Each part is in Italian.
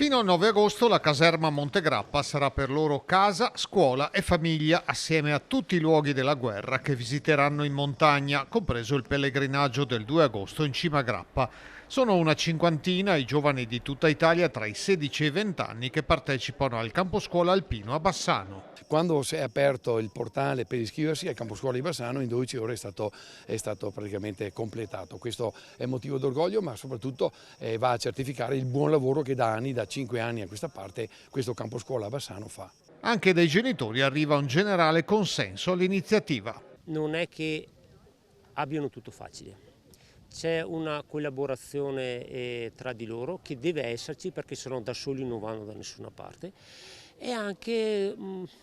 Fino al 9 agosto la caserma Montegrappa sarà per loro casa, scuola e famiglia, assieme a tutti i luoghi della guerra che visiteranno in montagna, compreso il pellegrinaggio del 2 agosto in cima a Grappa. Sono una cinquantina i giovani di tutta Italia tra i 16 e i 20 anni che partecipano al camposcuola alpino a Bassano. Quando si è aperto il portale per iscriversi al camposcuola di Bassano, in 12 ore è stato praticamente completato. Questo è motivo d'orgoglio, ma soprattutto va a certificare il buon lavoro che da anni, da 5 anni a questa parte, questo camposcuola a Bassano fa. Anche dai genitori arriva un generale consenso all'iniziativa. Non è che abbiano tutto facile. C'è una collaborazione tra di loro che deve esserci, perché sennò da soli non vanno da nessuna parte, e anche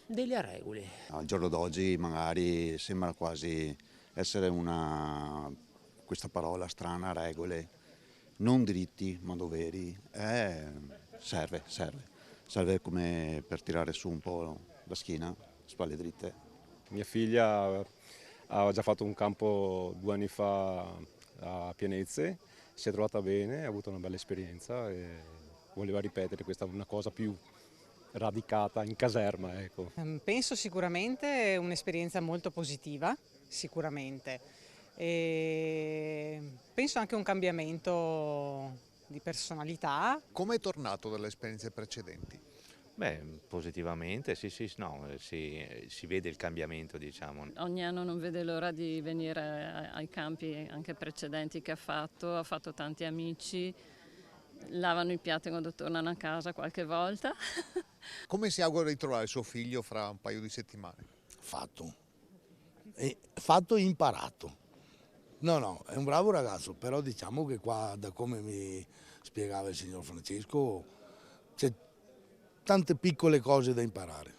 delle regole. Al giorno d'oggi magari sembra quasi essere questa parola strana, regole, non diritti ma doveri, serve come per tirare su un po' la schiena, spalle dritte. Mia figlia ha già fatto un campo 2 anni fa a Pienezze, si è trovata bene, ha avuto una bella esperienza e voleva ripetere questa una cosa più radicata in caserma. Ecco. Penso sicuramente un'esperienza molto positiva, sicuramente. E penso anche un cambiamento di personalità. Come è tornato dalle esperienze precedenti? Beh, positivamente, sì, no, si vede il cambiamento, diciamo. Ogni anno non vede l'ora di venire ai campi anche precedenti che ha fatto tanti amici, lavano i piatti quando tornano a casa qualche volta. Come si augura di trovare suo figlio fra un paio di settimane? Fatto e imparato. No, è un bravo ragazzo, però diciamo che qua, da come mi spiegava il signor Francesco, c'è tante piccole cose da imparare.